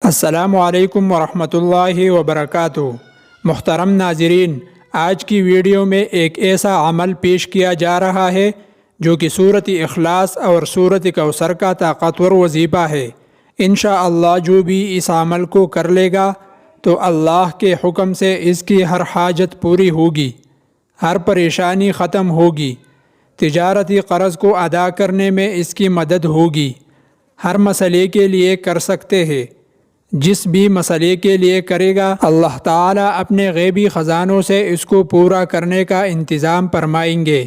السلام علیکم ورحمۃ اللہ وبرکاتہ۔ محترم ناظرین، آج کی ویڈیو میں ایک ایسا عمل پیش کیا جا رہا ہے جو کہ سورۃ اخلاص اور سورۃ کوثر کا طاقتور وظیفہ ہے۔ انشاءاللہ جو بھی اس عمل کو کر لے گا تو اللہ کے حکم سے اس کی ہر حاجت پوری ہوگی، ہر پریشانی ختم ہوگی، تجارتی قرض کو ادا کرنے میں اس کی مدد ہوگی۔ ہر مسئلے کے لیے کر سکتے ہیں، جس بھی مسئلے کے لیے کرے گا اللہ تعالیٰ اپنے غیبی خزانوں سے اس کو پورا کرنے کا انتظام فرمائیں گے۔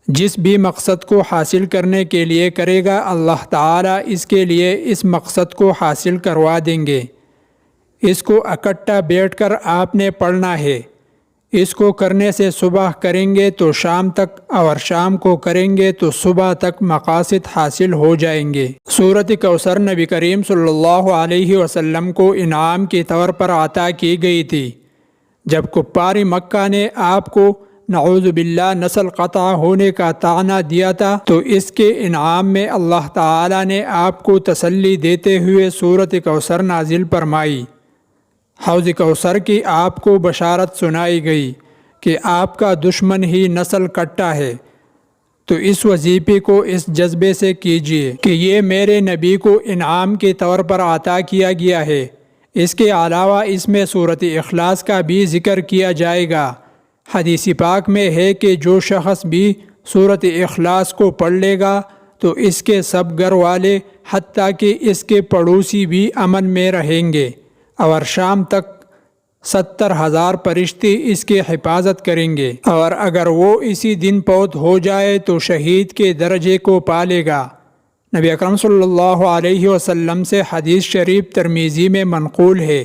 جس بھی مقصد کو حاصل کرنے کے لیے کرے گا اللہ تعالیٰ اس کے لیے اس مقصد کو حاصل کروا دیں گے۔ اس کو اکٹھا بیٹھ کر آپ نے پڑھنا ہے۔ اس کو کرنے سے صبح کریں گے تو شام تک، اور شام کو کریں گے تو صبح تک مقاصد حاصل ہو جائیں گے۔ سورۃ کوثر نبی کریم صلی اللہ علیہ وسلم کو انعام کے طور پر عطا کی گئی تھی۔ جب کفار مکہ نے آپ کو نعوذ باللہ نسل قطع ہونے کا طعنہ دیا تھا تو اس کے انعام میں اللہ تعالی نے آپ کو تسلی دیتے ہوئے سورۃ کوثر نازل فرمائی۔ حوض کوثر کی آپ کو بشارت سنائی گئی کہ آپ کا دشمن ہی نسل کٹا ہے، تو اس وظیفے کو اس جذبے سے کیجیے کہ یہ میرے نبی کو انعام کے طور پر عطا کیا گیا ہے۔ اس کے علاوہ اس میں سورۃ اخلاص کا بھی ذکر کیا جائے گا۔ حدیث پاک میں ہے کہ جو شخص بھی سورۃ اخلاص کو پڑھ لے گا تو اس کے سب گھر والے حتیٰ کہ اس کے پڑوسی بھی امن میں رہیں گے، اور شام تک 70,000 فرشتے اس کی حفاظت کریں گے، اور اگر وہ اسی دن فوت ہو جائے تو شہید کے درجے کو پا لے گا۔ نبی اکرم صلی اللہ علیہ وسلم سے حدیث شریف ترمذی میں منقول ہے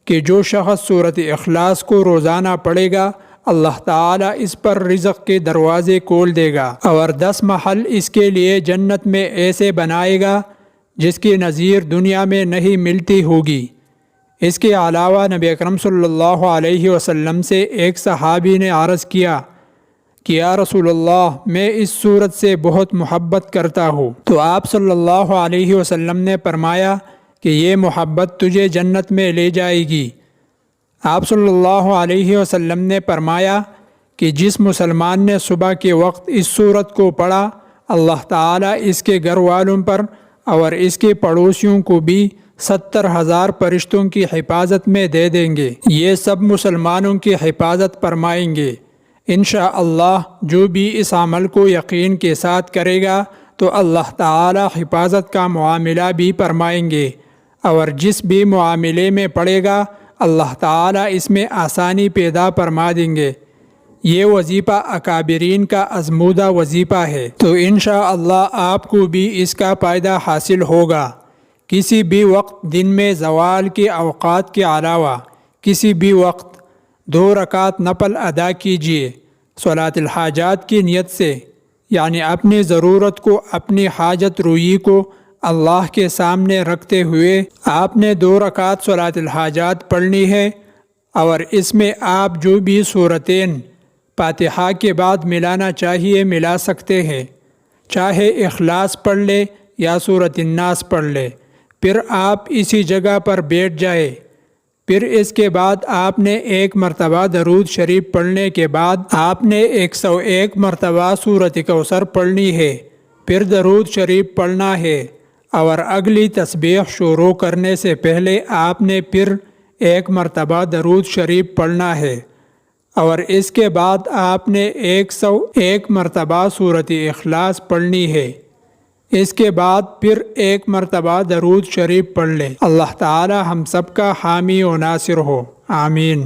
کہ جو شخص سورۃ اخلاص کو روزانہ پڑھے گا اللہ تعالیٰ اس پر رزق کے دروازے کھول دے گا، اور 10 محل اس کے لیے جنت میں ایسے بنائے گا جس کی نظیر دنیا میں نہیں ملتی ہوگی۔ اس کے علاوہ نبی اکرم صلی اللہ علیہ وسلم سے ایک صحابی نے عرض کیا کہ یا رسول اللہ، میں اس سورت سے بہت محبت کرتا ہوں، تو آپ صلی اللہ علیہ وسلم نے فرمایا کہ یہ محبت تجھے جنت میں لے جائے گی۔ آپ صلی اللہ علیہ وسلم نے فرمایا کہ جس مسلمان نے صبح کے وقت اس سورت کو پڑھا اللہ تعالیٰ اس کے گھر والوں پر اور اس کے پڑوسیوں کو بھی 70,000 فرشتوں کی حفاظت میں دے دیں گے۔ یہ سب مسلمانوں کی حفاظت فرمائیں گے۔ انشاءاللہ جو بھی اس عمل کو یقین کے ساتھ کرے گا تو اللہ تعالی حفاظت کا معاملہ بھی فرمائیں گے، اور جس بھی معاملے میں پڑے گا اللہ تعالی اس میں آسانی پیدا فرما دیں گے۔ یہ وظیفہ اکابرین کا آزمودہ وظیفہ ہے، تو انشاءاللہ آپ کو بھی اس کا فائدہ حاصل ہوگا۔ کسی بھی وقت دن میں زوال کے اوقات کے علاوہ کسی بھی وقت 2 رکعت نفل ادا کیجیے صلاۃ الحاجات کی نیت سے، یعنی اپنی ضرورت کو، اپنی حاجت روئی کو اللہ کے سامنے رکھتے ہوئے آپ نے 2 رکعت صلاۃ الحاجات پڑھنی ہے، اور اس میں آپ جو بھی سورتین فاتحہ کے بعد ملانا چاہیے ملا سکتے ہیں، چاہے اخلاص پڑھ لے یا سورۃ الناس پڑھ لے۔ پھر آپ اسی جگہ پر بیٹھ جائے۔ پھر اس کے بعد آپ نے 1 مرتبہ درود شریف پڑھنے کے بعد آپ نے 101 مرتبہ سورۃ کوثر پڑھنی ہے، پھر درود شریف پڑھنا ہے، اور اگلی تسبیح شروع کرنے سے پہلے آپ نے پھر 1 مرتبہ درود شریف پڑھنا ہے، اور اس کے بعد آپ نے 101 مرتبہ سورۃ اخلاص پڑھنی ہے۔ اس کے بعد پھر 1 مرتبہ درود شریف پڑھ لے۔ اللہ تعالی ہم سب کا حامی و ناصر ہو، آمین۔